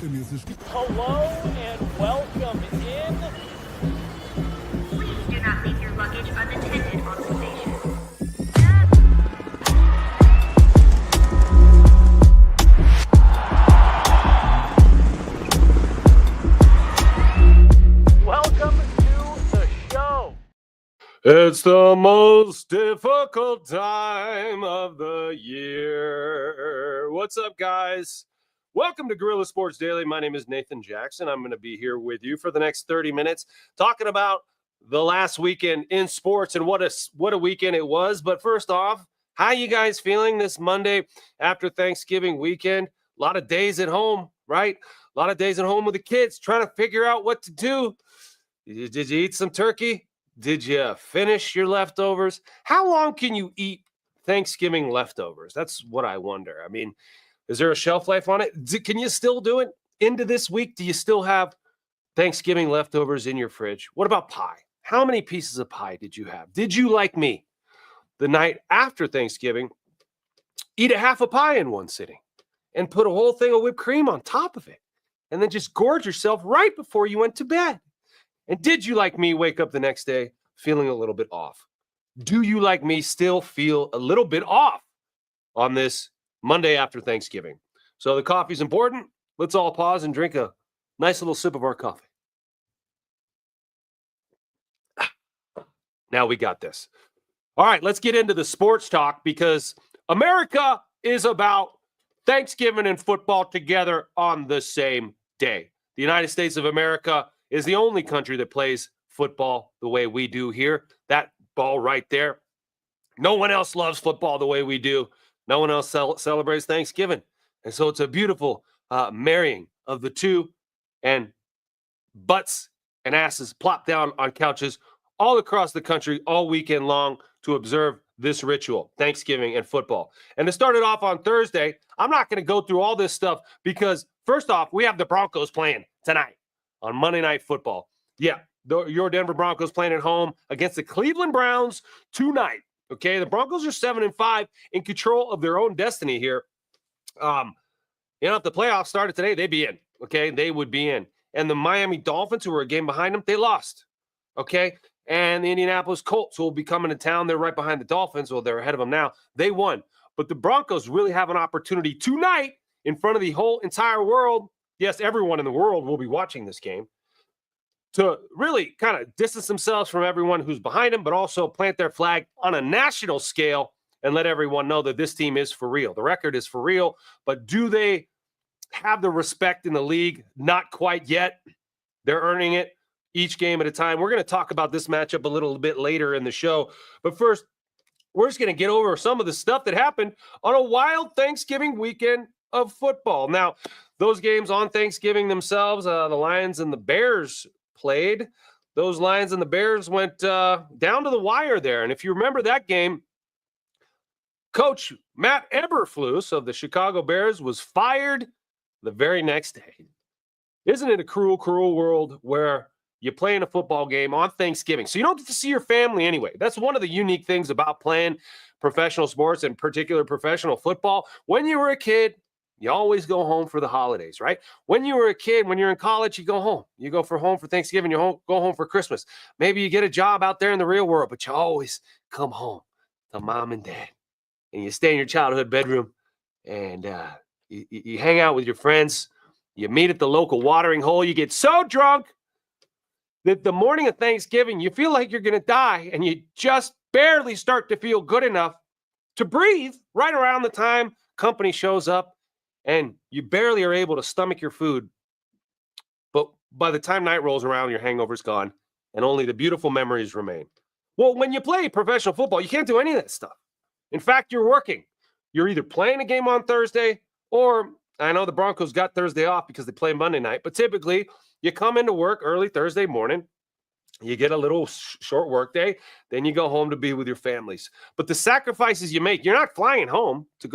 Hello and welcome in. Please do not leave your luggage unattended on the station. Welcome to the show. It's the most difficult time of the year. What's up, guys? Welcome to Guerilla Sports Daily. My name is Nathan Jackson. I'm going to be here with you for the next 30 minutes talking about the last weekend in sports and what a weekend it was. But first off, how you guys feeling this Monday after Thanksgiving weekend? A lot of days at home, right? A lot of days at home with the kids trying to figure out what to do. Did you eat some turkey? Did you finish your leftovers? How long can you eat Thanksgiving leftovers? That's what I wonder. I mean, is there a shelf life on it? Can you still do it into this week? Do you still have Thanksgiving leftovers in your fridge? What about pie? How many pieces of pie did you have? Did you, like me, the night after Thanksgiving, eat a half a pie in one sitting and put a whole thing of whipped cream on top of it and then just gorge yourself right before you went to bed? And did you, like me, wake up the next day feeling a little bit off? Do you, like me, still feel a little bit off on this Monday after Thanksgiving? So the coffee's important. Let's all pause and drink a nice little sip of our coffee. Now we got this. All right, let's get into the sports talk because America is about Thanksgiving and football together on the same day. The United States of America is the only country that plays football the way we do here. That ball right there. No one else loves football the way we do. No one else celebrates Thanksgiving. And so it's a beautiful marrying of the two, and butts and asses plop down on couches all across the country all weekend long to observe this ritual, Thanksgiving and football. And to start it off on Thursday, I'm not going to go through all this stuff because, first off, we have the Broncos playing tonight on Monday Night Football. Yeah, your Denver Broncos playing at home against the Cleveland Browns tonight. Okay, the Broncos are 7-5 in control of their own destiny here. If the playoffs started today, they'd be in. Okay, they would be in. And the Miami Dolphins, who were a game behind them, they lost. Okay, and the Indianapolis Colts, who will be coming to town, they're right behind the Dolphins. Well, they're ahead of them now. They won. But the Broncos really have an opportunity tonight in front of the whole entire world. Yes, everyone in the world will be watching this game, to really kind of distance themselves from everyone who's behind them, but also plant their flag on a national scale and let everyone know that this team is for real. The record is for real, but do they have the respect in the league? Not quite yet. They're earning it each game at a time. We're going to talk about this matchup a little bit later in the show, but first, we're just going to get over some of the stuff that happened on a wild Thanksgiving weekend of football. Now, those games on Thanksgiving themselves, the Lions and the Bears played. Those Lions and the Bears went down to the wire there. And if you remember that game, Coach Matt Eberflus of the Chicago Bears was fired the very next day. Isn't it a cruel, cruel world where you play in a football game on Thanksgiving? So you don't get to see your family anyway. That's one of the unique things about playing professional sports, in particular professional football. When you were a kid, you always go home for the holidays, right? When you were a kid, when you're in college, you go home. You go home for Thanksgiving, go home for Christmas. Maybe you get a job out there in the real world, but you always come home to mom and dad. And you stay in your childhood bedroom, and you hang out with your friends. You meet at the local watering hole. You get so drunk that the morning of Thanksgiving, you feel like you're going to die, and you just barely start to feel good enough to breathe right around the time company shows up. And you barely are able to stomach your food. But by the time night rolls around, your hangover's gone, and only the beautiful memories remain. Well, when you play professional football, you can't do any of that stuff. In fact, you're working. You're either playing a game on Thursday, or I know the Broncos got Thursday off because they play Monday night, but typically you come into work early Thursday morning. You get a little short work day, then you go home to be with your families. But the sacrifices you make, you're not flying home to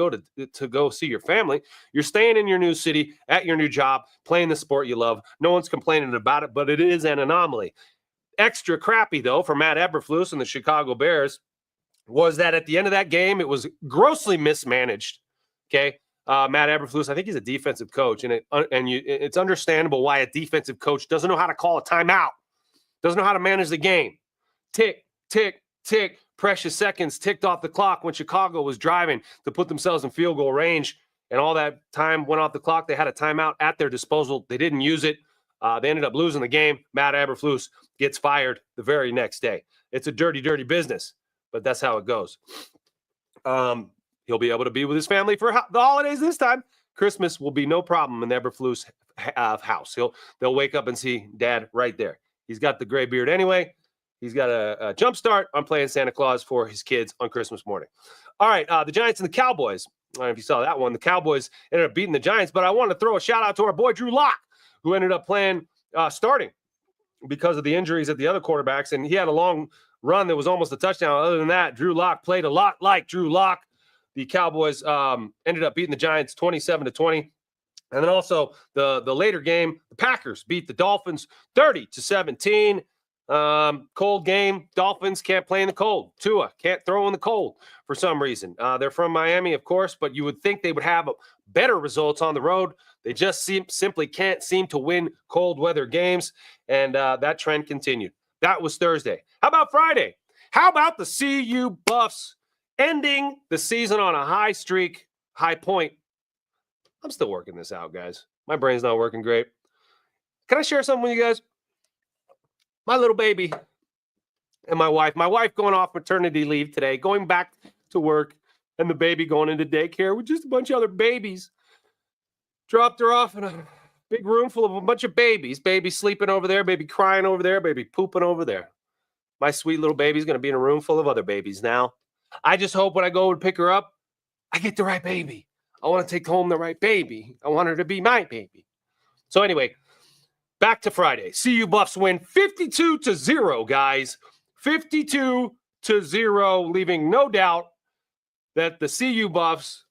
go see your family. You're staying in your new city, at your new job, playing the sport you love. No one's complaining about it, but it is an anomaly. Extra crappy, though, for Matt Eberflus and the Chicago Bears was that at the end of that game, it was grossly mismanaged, okay? Matt Eberflus, I think he's a defensive coach, and it's understandable why a defensive coach doesn't know how to call a timeout, doesn't know how to manage the game. Tick, tick, tick, precious seconds ticked off the clock when Chicago was driving to put themselves in field goal range, and all that time went off the clock. They had a timeout at their disposal. They didn't use it. They ended up losing the game. Matt Eberflus gets fired the very next day. It's a dirty, dirty business, but that's how it goes. He'll be able to be with his family for the holidays this time. Christmas will be no problem in the Eberflus house. They'll wake up and see Dad right there. He's got the gray beard anyway. He's got a jump start on playing Santa Claus for his kids on Christmas morning. All right, the Giants and the Cowboys. I don't know if you saw that one. The Cowboys ended up beating the Giants, but I want to throw a shout out to our boy Drew Lock, who ended up playing starting because of the injuries at the other quarterbacks, and he had a long run that was almost a touchdown. Other than that, Drew Lock played a lot like Drew Lock. The Cowboys ended up beating the Giants 27-20. And then also the later game, the Packers beat the Dolphins 30-17. Cold game. Dolphins can't play in the cold. Tua can't throw in the cold for some reason. They're from Miami, of course, but you would think they would have better results on the road. They just simply can't seem to win cold weather games, and that trend continued. That was Thursday. How about Friday? How about the CU Buffs ending the season on a high streak, high point? I'm still working this out, guys. My brain's not working great. Can I share something with you guys? My little baby and my wife going off maternity leave today, going back to work, and the baby going into daycare with just a bunch of other babies. Dropped her off in a big room full of a bunch of babies. Baby sleeping over there, baby crying over there, baby pooping over there. My sweet little baby's going to be in a room full of other babies now. I just hope when I go and pick her up, I get the right baby. I want to take home the right baby. I want her to be my baby. So anyway, back to Friday. CU Buffs win 52-0, guys. 52-0, leaving no doubt that the CU Buffs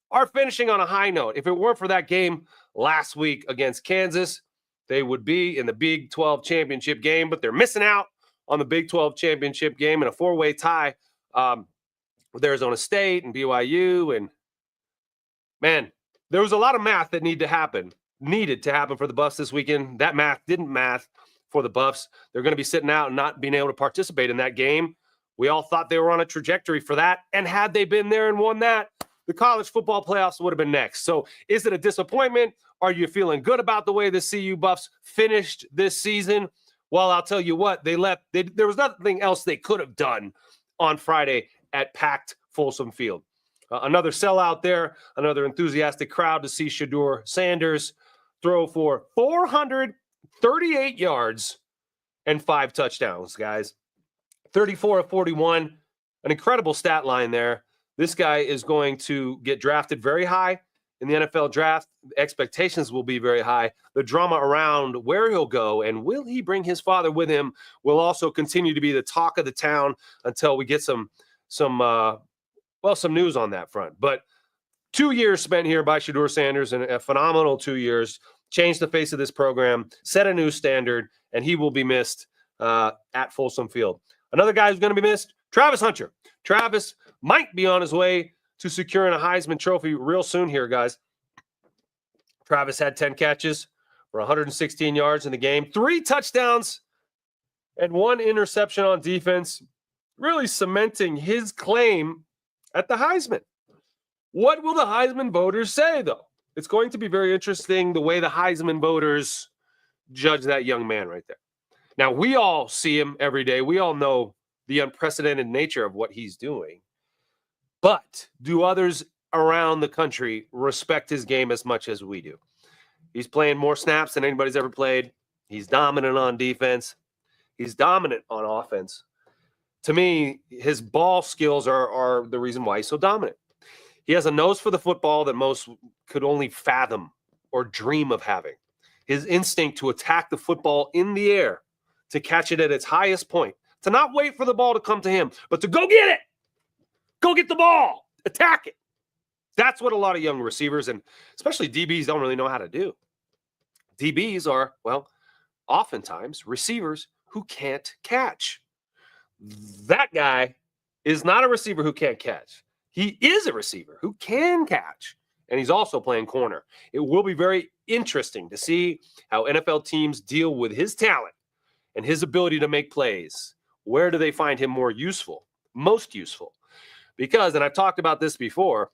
are finishing on a high note. If it weren't for that game last week against Kansas, they would be in the Big 12 championship game, but they're missing out on the Big 12 championship game in a four-way tie with Arizona State and BYU. And man, there was a lot of math that needed to happen for the Buffs this weekend. That math didn't math for the Buffs. They're going to be sitting out and not being able to participate in that game. We all thought they were on a trajectory for that. And had they been there and won that, the college football playoffs would have been next. So is it a disappointment? Are you feeling good about the way the CU Buffs finished this season? Well, I'll tell you what, there was nothing else they could have done on Friday at packed Folsom Field. Another sellout there, another enthusiastic crowd to see Shedeur Sanders throw for 438 yards and 5 touchdowns, guys. 34 of 41, an incredible stat line there. This guy is going to get drafted very high in the NFL draft. Expectations will be very high. The drama around where he'll go and will he bring his father with him will also continue to be the talk of the town until we get some news on that front. But 2 years spent here by Shedeur Sanders, and a phenomenal 2 years, changed the face of this program, set a new standard, and he will be missed at Folsom Field. Another guy who's going to be missed, Travis Hunter. Travis might be on his way to securing a Heisman Trophy real soon here, guys. Travis had 10 catches for 116 yards in the game, 3 touchdowns, and 1 interception on defense, really cementing his claim at the Heisman. What will the Heisman voters say, though? It's going to be very interesting the way the Heisman voters judge that young man right there. Now, we all see him every day. We all know the unprecedented nature of what he's doing. But do others around the country respect his game as much as we do? He's playing more snaps than anybody's ever played. He's dominant on defense. He's dominant on offense. To me, his ball skills are the reason why he's so dominant. He has a nose for the football that most could only fathom or dream of having. His instinct to attack the football in the air, to catch it at its highest point, to not wait for the ball to come to him, but to go get it. Go get the ball. Attack it. That's what a lot of young receivers and especially DBs don't really know how to do. DBs are, well, oftentimes receivers who can't catch. That guy is not a receiver who can't catch. He is a receiver who can catch. and he's also playing corner. It will be very interesting to see how NFL teams deal with his talent and his ability to make plays. Where do they find him more useful, most useful? Because, and I've talked about this before,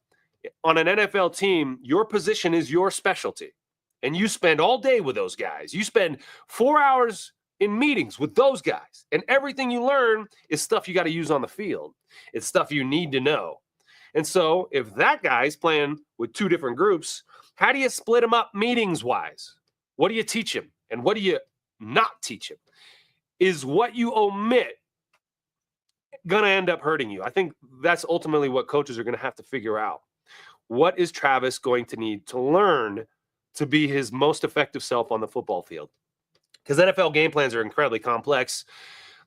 on an NFL team, your position is your specialty. And you spend all day with those guys. You spend 4 hours in meetings with those guys. And everything you learn is stuff you got to use on the field. It's stuff you need to know. And so if that guy's playing with two different groups, how do you split them up meetings-wise? What do you teach him? And what do you not teach him? Is what you omit going to end up hurting you? I think that's ultimately what coaches are going to have to figure out. What is Travis going to need to learn to be his most effective self on the football field? Because NFL game plans are incredibly complex.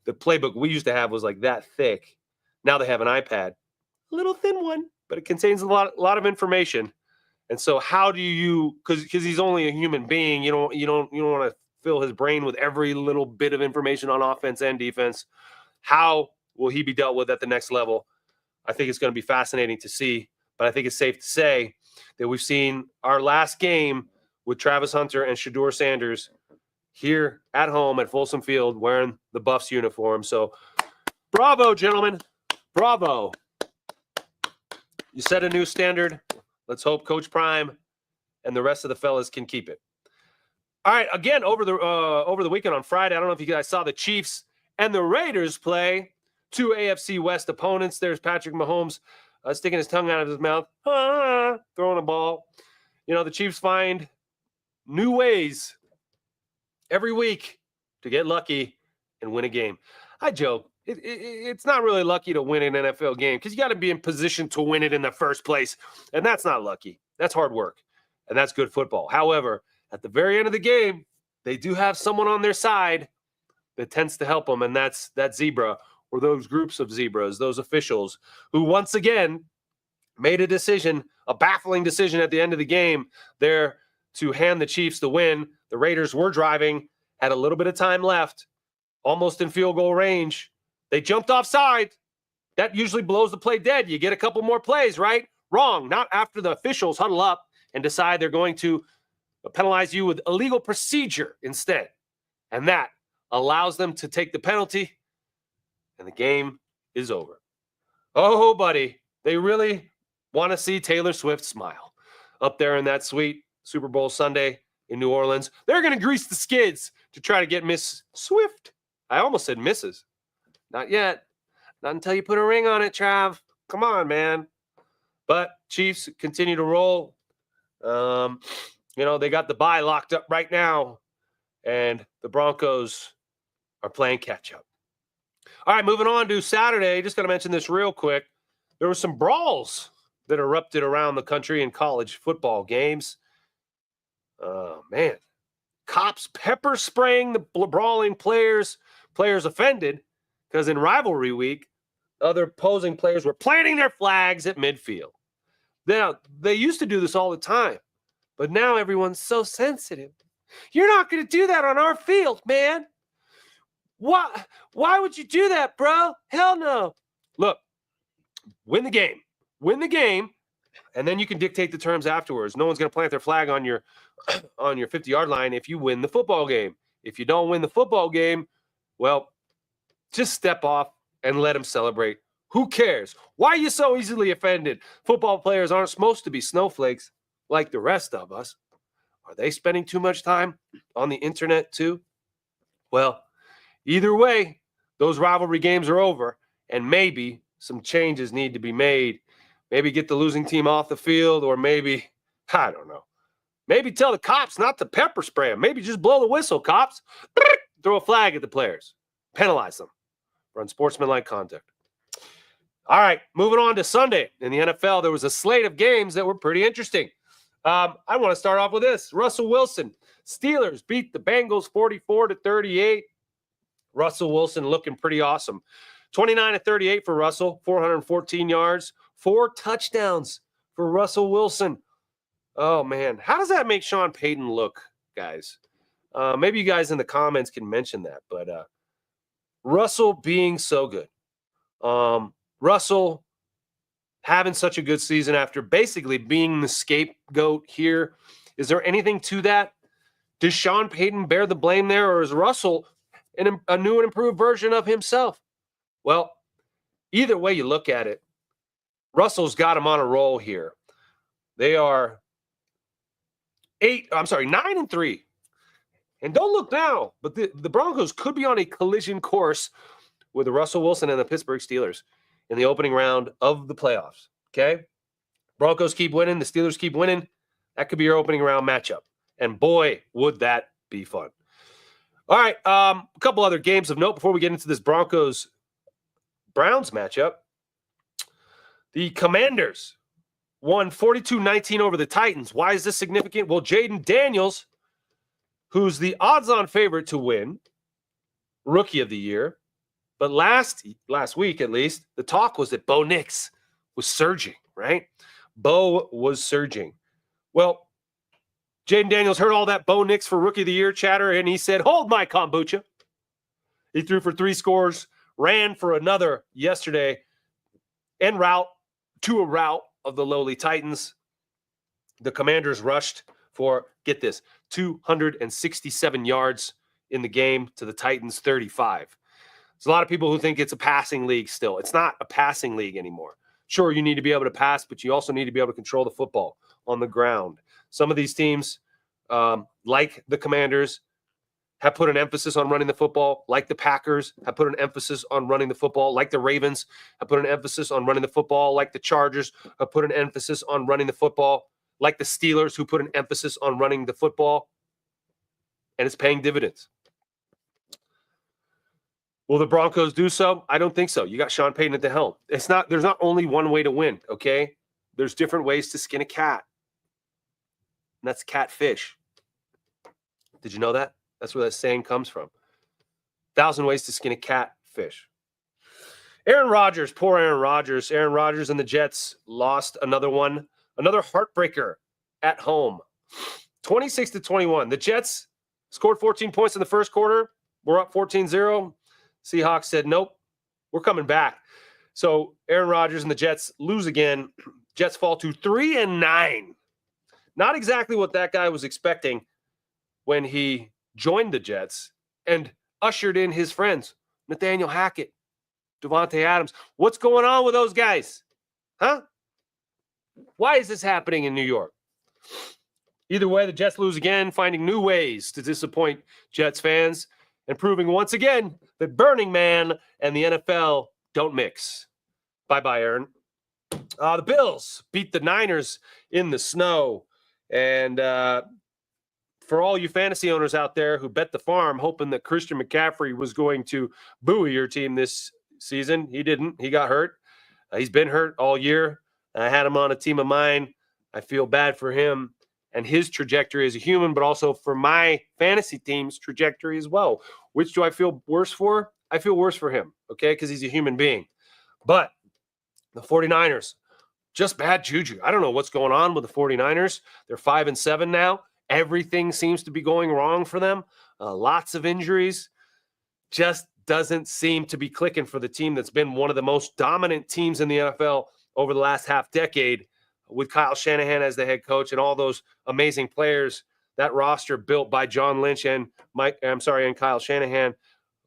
The playbook we used to have was like that thick. Now they have an iPad, a little thin one, but it contains a lot of information. And so how do you, because he's only a human being, you don't want to fill his brain with every little bit of information on offense and defense. How will he be dealt with at the next level? I think it's going to be fascinating to see, but I think it's safe to say that we've seen our last game with Travis Hunter and Shedeur Sanders here at home at Folsom Field wearing the Buffs uniform. So bravo, gentlemen. Bravo. You set a new standard. Let's hope Coach Prime and the rest of the fellas can keep it. All right, again, over the weekend on Friday, I don't know if you guys saw the Chiefs and the Raiders play. Two AFC West opponents. There's Patrick Mahomes sticking his tongue out of his mouth, throwing a ball. You know, the Chiefs find new ways every week to get lucky and win a game. I joke. It's not really lucky to win an NFL game because you got to be in position to win it in the first place. And that's not lucky. That's hard work. And that's good football. However, at the very end of the game, they do have someone on their side that tends to help them, and that's that zebra or those groups of zebras, those officials who once again made a decision, a baffling decision at the end of the game there to hand the Chiefs the win. The Raiders were driving, had a little bit of time left, almost in field goal range. They jumped offside. That usually blows the play dead. You get a couple more plays, right? Wrong. Not after the officials huddle up and decide they're going to penalize you with illegal procedure instead. And that allows them to take the penalty, and the game is over. Oh, buddy, they really want to see Taylor Swift smile up there in that sweet Super Bowl Sunday in New Orleans. They're going to grease the skids to try to get Miss Swift. I almost said Mrs. Not yet. Not until you put a ring on it, Trav. Come on, man. But Chiefs continue to roll. They got the bye locked up right now, and the Broncos are playing catch-up. All right, moving on to Saturday. Just going to mention this real quick. There were some brawls that erupted around the country in college football games. Oh, man. Cops pepper spraying the brawling players offended because in rivalry week, other opposing players were planting their flags at midfield. Now, they used to do this all the time, but now everyone's so sensitive. You're not going to do that on our field, man. Why would you do that, bro? Hell no. Look, win the game. Win the game, and then you can dictate the terms afterwards. No one's going to plant their flag on your 50-yard line if you win the football game. If you don't win the football game, well, just step off and let them celebrate. Who cares? Why are you so easily offended? Football players aren't supposed to be snowflakes like the rest of us. Are they spending too much time on the internet too? Well, either way, those rivalry games are over, and maybe some changes need to be made. Maybe get the losing team off the field, or maybe, I don't know. Maybe tell the cops not to pepper spray them. Maybe just blow the whistle, cops. Throw a flag at the players. Penalize them for unsportsmanlike conduct. All right, moving on to Sunday. In the NFL, there was a slate of games that were pretty interesting. I want to start off with this. Russell Wilson. Steelers beat the Bengals 44-38. Russell Wilson looking pretty awesome. 29-38 for Russell, 414 yards, 4 touchdowns for Russell Wilson. Oh, man. How does that make Sean Payton look, guys? Maybe you guys in the comments can mention that. But Russell being so good. Russell having such a good season after basically being the scapegoat here. Is there anything to that? Does Sean Payton bear the blame there, or is Russell a new and improved version of himself? Well, either way you look at it, Russell's got him on a roll here. They are 9-3. And don't look now, but the Broncos could be on a collision course with Russell Wilson and the Pittsburgh Steelers in the opening round of the playoffs. Okay? Broncos keep winning. The Steelers keep winning. That could be your opening round matchup. And boy, would that be fun. All right, a couple other games of note before we get into this Broncos-Browns matchup. The Commanders won 42-19 over the Titans. Why is this significant? Well, Jaden Daniels, who's the odds-on favorite to win Rookie of the Year, but last week at least, the talk was that Bo Nix was surging, right? Bo was surging. Well, Jaden Daniels heard all that Bo Nix for Rookie of the Year chatter, and he said, hold my kombucha. He threw for 3 scores, ran for another yesterday, en route to a rout of the lowly Titans. The Commanders rushed for, get this, 267 yards in the game to the Titans' 35. There's a lot of people who think it's a passing league still. It's not a passing league anymore. Sure, you need to be able to pass, but you also need to be able to control the football on the ground. Some of these teams, like the Commanders, have put an emphasis on running the football, like the Packers have put an emphasis on running the football, like the Ravens have put an emphasis on running the football, like the Chargers have put an emphasis on running the football, like the Steelers who put an emphasis on running the football, and it's paying dividends. Will the Broncos do so? I don't think so. You got Sean Payton at the helm. There's not only one way to win, okay? There's different ways to skin a cat. And that's catfish. Did you know that? That's where that saying comes from. 1,000 ways to skin a catfish. Aaron Rodgers, poor Aaron Rodgers. Aaron Rodgers and the Jets lost another heartbreaker at home. 26-21. The Jets scored 14 points in the first quarter. We're up 14-0. Seahawks said, nope, we're coming back. So Aaron Rodgers and the Jets lose again. Jets fall to 3-9. Not exactly what that guy was expecting when he joined the Jets and ushered in his friends, Nathaniel Hackett, Devontae Adams. What's going on with those guys? Huh? Why is this happening in New York? Either way, the Jets lose again, finding new ways to disappoint Jets fans and proving once again that Burning Man and the NFL don't mix. Bye-bye, Aaron. The Bills beat the Niners in the snow. And for all you fantasy owners out there who bet the farm hoping that Christian McCaffrey was going to buoy your team this season, he didn't. He got hurt. He's been hurt all year. I had him on a team of mine. I feel bad for him and his trajectory as a human, but also for my fantasy team's trajectory as well. Which do I feel worse for? I feel worse for him, okay, because he's a human being. But the 49ers, just bad juju. I don't know what's going on with the 49ers. They're 5-7 now. Everything seems to be going wrong for them. Lots of injuries. Just doesn't seem to be clicking for the team that's been one of the most dominant teams in the NFL over the last half decade with Kyle Shanahan as the head coach and all those amazing players. That roster built by John Lynch and Kyle Shanahan,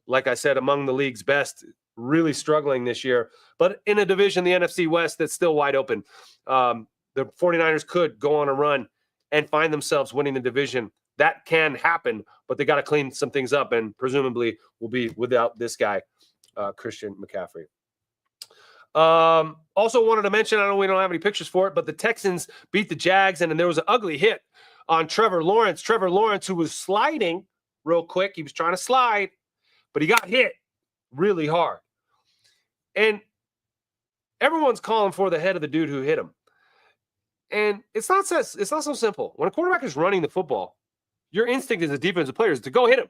like I said, among the league's best, really struggling this year. But in a division, the NFC West, that's still wide open. The 49ers could go on a run and find themselves winning the division. That can happen, but they got to clean some things up and presumably will be without this guy, Christian McCaffrey. Also wanted to mention, I know we don't have any pictures for it, but the Texans beat the Jags, and there was an ugly hit on Trevor Lawrence. Trevor Lawrence, who was sliding real quick. He was trying to slide, but he got hit really hard. And everyone's calling for the head of the dude who hit him. And it's not so simple. When a quarterback is running the football, your instinct as a defensive player is to go hit him.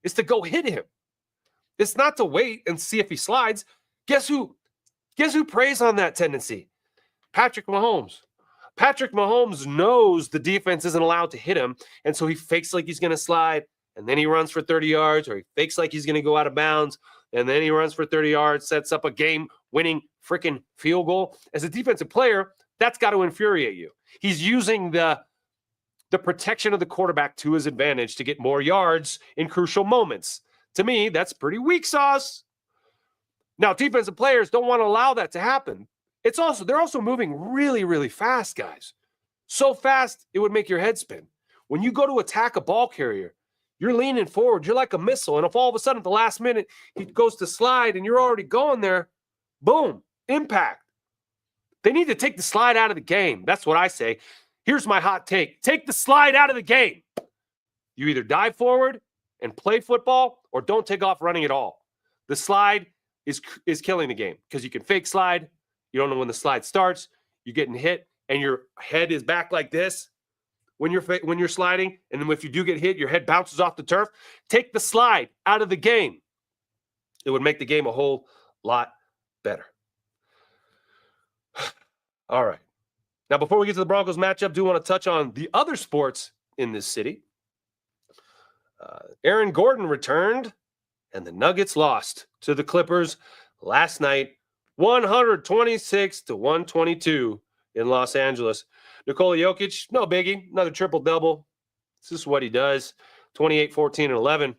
It's to go hit him. It's not to wait and see if he slides. Guess who preys on that tendency? Patrick Mahomes. Patrick Mahomes knows the defense isn't allowed to hit him, and so he fakes like he's going to slide, and then he runs for 30 yards, or he fakes like he's going to go out of bounds. and then he runs for 30 yards, sets up a game-winning freaking field goal. As a defensive player, that's got to infuriate you. He's using the protection of the quarterback to his advantage to get more yards in crucial moments. To me, that's pretty weak sauce. Now, defensive players don't want to allow that to happen. They're also moving really, really fast, guys. So fast, it would make your head spin. When you go to attack a ball carrier, you're leaning forward. You're like a missile. And if all of a sudden at the last minute he goes to slide and you're already going there, boom, impact. They need to take the slide out of the game. That's what I say. Here's my hot take. Take the slide out of the game. You either dive forward and play football or don't take off running at all. The slide is killing the game because you can fake slide. You don't know when the slide starts. You're getting hit and your head is back like this when you're sliding. And then if you do get hit, your head bounces off the turf. Take the slide out of the game. It would make the game a whole lot better. All right. Now, before we get to the Broncos matchup, do want to touch on the other sports in this city. Aaron Gordon returned, and the Nuggets lost to the Clippers last night, 126-122 in Los Angeles. Nikola Jokic, no biggie, another triple-double. This is what he does, 28, 14, and 11.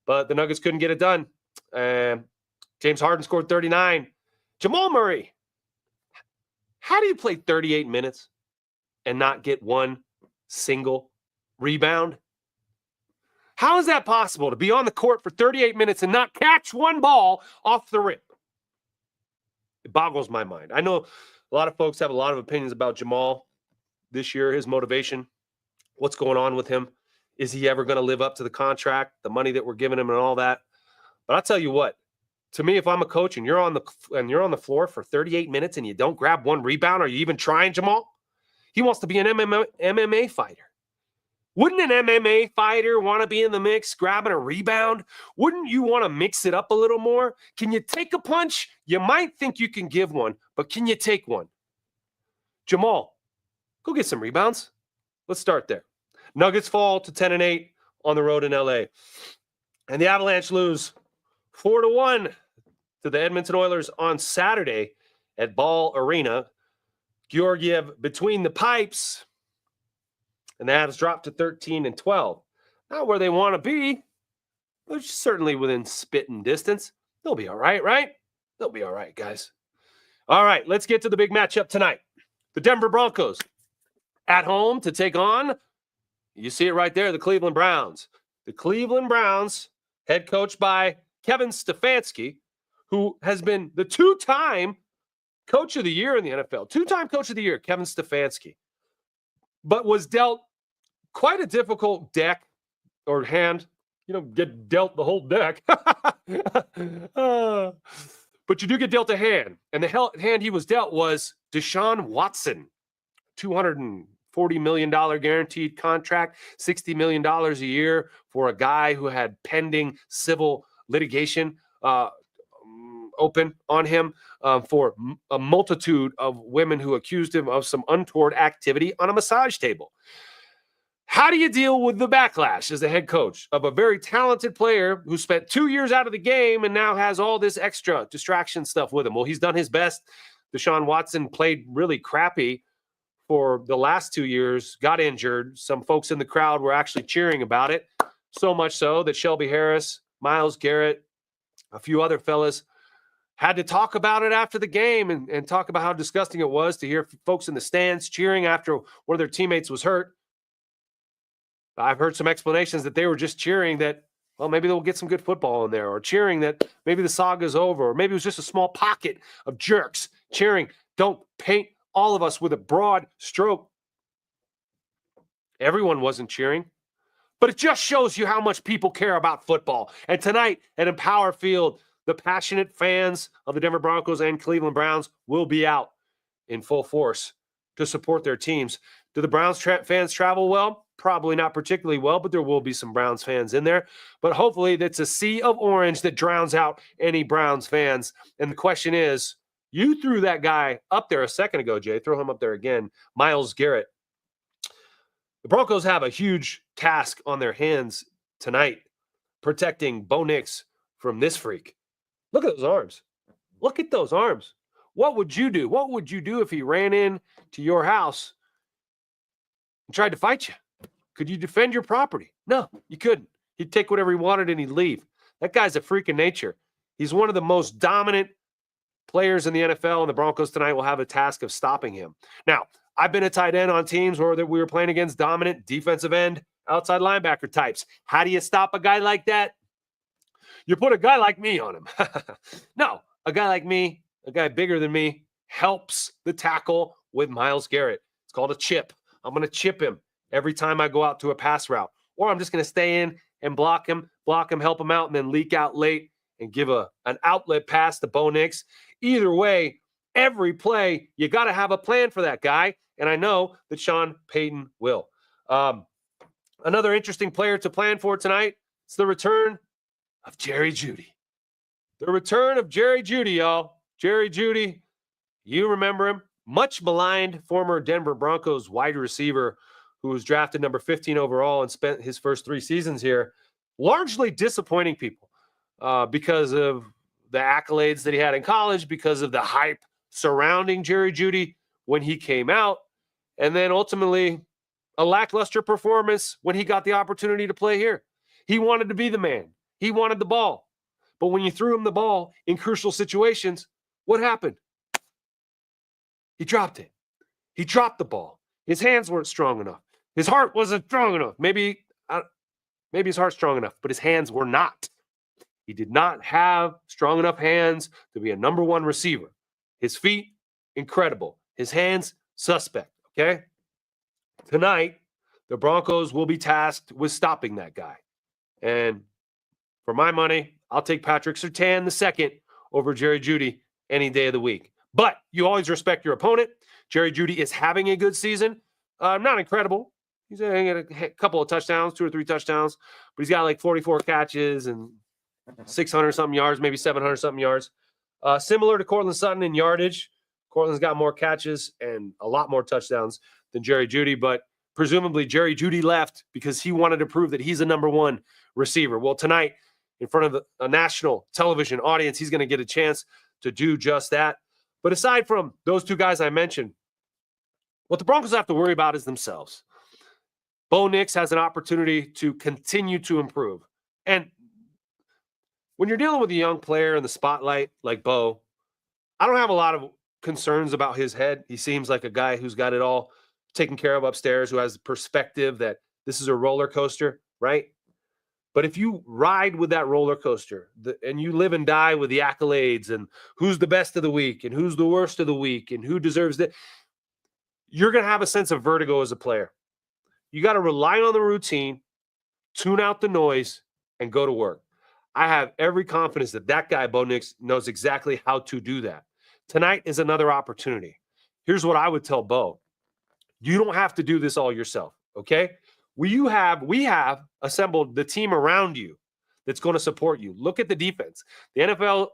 But the Nuggets couldn't get it done. James Harden scored 39. Jamal Murray, how do you play 38 minutes and not get one single rebound? How is that possible to be on the court for 38 minutes and not catch one ball off the rip? It boggles my mind. I know a lot of folks have a lot of opinions about Jamal this year, his motivation, what's going on with him. Is he ever going to live up to the contract, the money that we're giving him and all that? But I'll tell you what, to me, if I'm a coach and you're on the floor for 38 minutes and you don't grab one rebound, are you even trying, Jamal? He wants to be an MMA fighter. Wouldn't an MMA fighter want to be in the mix, grabbing a rebound? Wouldn't you want to mix it up a little more? Can you take a punch? You might think you can give one, but can you take one? Jamal, go get some rebounds. Let's start there. Nuggets fall to 10-8 on the road in LA. And the Avalanche lose 4-1 to the Edmonton Oilers on Saturday at Ball Arena. Georgiev between the pipes. And the Avs dropped to 13-12. Not where they want to be, but certainly within spitting distance. They'll be all right, right? They'll be all right, guys. All right, let's get to the big matchup tonight. The Denver Broncos at home to take on, you see it right there, the Cleveland Browns. The Cleveland Browns, head coached by Kevin Stefanski, who has been the two-time coach of the year in the NFL. Two-time coach of the year, Kevin Stefanski. But was dealt quite a difficult deck or hand. You don't get dealt the whole deck. But you do get dealt a hand. And the hand he was dealt was Deshaun Watson. $240 million guaranteed contract, $60 million a year for a guy who had pending civil litigation open on him for a multitude of women who accused him of some untoward activity on a massage table. How do you deal with the backlash as the head coach of a very talented player who spent 2 years out of the game and now has all this extra distraction stuff with him? Well, he's done his best. Deshaun Watson played really crappy for the last 2 years, got injured. Some folks in the crowd were actually cheering about it, so much so that Shelby Harris, Myles Garrett, a few other fellas had to talk about it after the game and talk about how disgusting it was to hear folks in the stands cheering after one of their teammates was hurt. I've heard some explanations that they were just cheering that, well, maybe they'll get some good football in there, or cheering that maybe the saga's over, or maybe it was just a small pocket of jerks cheering. Don't paint all of us with a broad stroke. Everyone wasn't cheering, but it just shows you how much people care about football. And tonight at Empower Field, the passionate fans of the Denver Broncos and Cleveland Browns will be out in full force to support their teams. Do the Browns fans travel well? Probably not particularly well, but there will be some Browns fans in there. But hopefully that's a sea of orange that drowns out any Browns fans. And the question is, you threw that guy up there a second ago, Jay. Throw him up there again. Myles Garrett. The Broncos have a huge task on their hands tonight, protecting Bo Nix from this freak. Look at those arms. Look at those arms. What would you do? What would you do if he ran in to your house and tried to fight you? Could you defend your property? No, you couldn't. He'd take whatever he wanted and he'd leave. That guy's a freak of nature. He's one of the most dominant players in the NFL, and the Broncos tonight will have a task of stopping him. Now, I've been a tight end on teams where we were playing against dominant defensive end, outside linebacker types. How do you stop a guy like that? You put a guy like me on him. No, a guy like me, a guy bigger than me, helps the tackle with Myles Garrett. It's called a chip. I'm going to chip him every time I go out to a pass route. Or I'm just going to stay in and block him, help him out, and then leak out late and give an outlet pass to Bo Nix. Either way, every play, you got to have a plan for that guy. And I know that Sean Payton will. Another interesting player to plan for tonight is the return of Jerry Jeudy. The return of Jerry Jeudy, y'all. Jerry Jeudy, you remember him. Much maligned former Denver Broncos wide receiver who was drafted number 15 overall and spent his first 3 seasons here, largely disappointing people because of the accolades that he had in college, because of the hype surrounding Jerry Jeudy when he came out, and then ultimately a lackluster performance when he got the opportunity to play here. He wanted to be the man. He wanted the ball. But when you threw him the ball in crucial situations, what happened? He dropped it. He dropped the ball. His hands weren't strong enough. His heart wasn't strong enough. Maybe his heart's strong enough, but his hands were not. He did not have strong enough hands to be a number 1 receiver. His feet, incredible. His hands, suspect. Okay? Tonight, the Broncos will be tasked with stopping that guy. And for my money, I'll take Patrick Surtain II over Jerry Jeudy any day of the week. But you always respect your opponent. Jerry Jeudy is having a good season. Not incredible. He's getting a couple of touchdowns, 2 or 3 touchdowns, but he's got like 44 catches and 600-something yards, maybe 700-something yards. Similar to Courtland Sutton in yardage. Courtland's got more catches and a lot more touchdowns than Jerry Jeudy, but presumably Jerry Jeudy left because he wanted to prove that he's a number 1 receiver. Well, tonight, in front of a national television audience, he's going to get a chance to do just that. But aside from those 2 guys I mentioned, what the Broncos have to worry about is themselves. Bo Nix has an opportunity to continue to improve. And when you're dealing with a young player in the spotlight like Bo, I don't have a lot of concerns about his head. He seems like a guy who's got it all taken care of upstairs, who has the perspective that this is a roller coaster, right? But if you ride with that roller coaster and you live and die with the accolades and who's the best of the week and who's the worst of the week and who deserves it, you're going to have a sense of vertigo as a player. You got to rely on the routine, tune out the noise, and go to work. I have every confidence that that guy, Bo Nix, knows exactly how to do that. Tonight is another opportunity. Here's what I would tell Bo. You don't have to do this all yourself, okay? We have assembled the team around you that's going to support you. Look at the defense. The NFL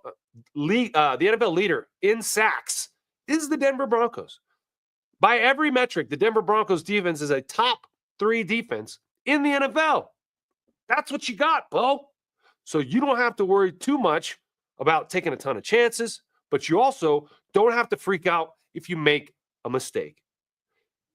leader in sacks is the Denver Broncos. By every metric, the Denver Broncos defense is a top 3 defense in the NFL. That's what you got, Bo. So you don't have to worry too much about taking a ton of chances, but you also don't have to freak out if you make a mistake.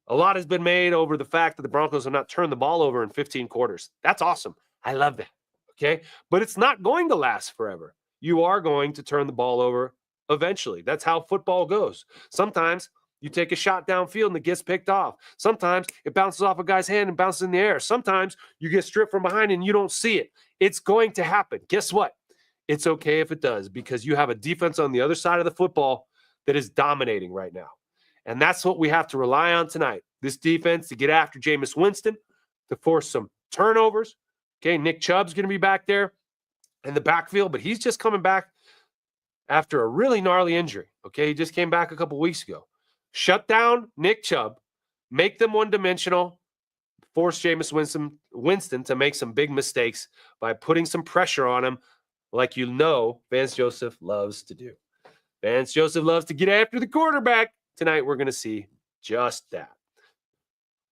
A lot has been made over the fact that the Broncos have not turned the ball over in 15 quarters. That's awesome. I love that. Okay. But it's not going to last forever. You are going to turn the ball over eventually. That's how football goes. Sometimes you take a shot downfield and it gets picked off. Sometimes it bounces off a guy's hand and bounces in the air. Sometimes you get stripped from behind and you don't see it. It's going to happen. Guess what? It's okay if it does, because you have a defense on the other side of the football that is dominating right now. And that's what we have to rely on tonight. This defense to get after Jameis Winston, to force some turnovers. Okay, Nick Chubb's going to be back there in the backfield, but he's just coming back after a really gnarly injury. Okay, he just came back a couple weeks ago. Shut down Nick Chubb, make them one-dimensional, force Jameis Winston to make some big mistakes by putting some pressure on him, like you know Vance Joseph loves to do. Vance Joseph loves to get after the quarterback. Tonight, we're going to see just that.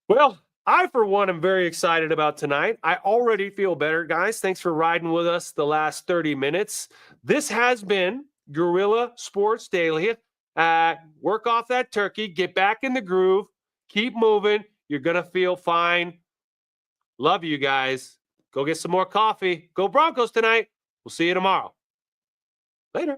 Well, I, for one, am very excited about tonight. I already feel better, guys. Thanks for riding with us the last 30 minutes. This has been Guerilla Sports Daily. Work off that turkey, get back in the groove, keep moving. You're going to feel fine. Love you guys. Go get some more coffee. Go Broncos tonight. We'll see you tomorrow. Later.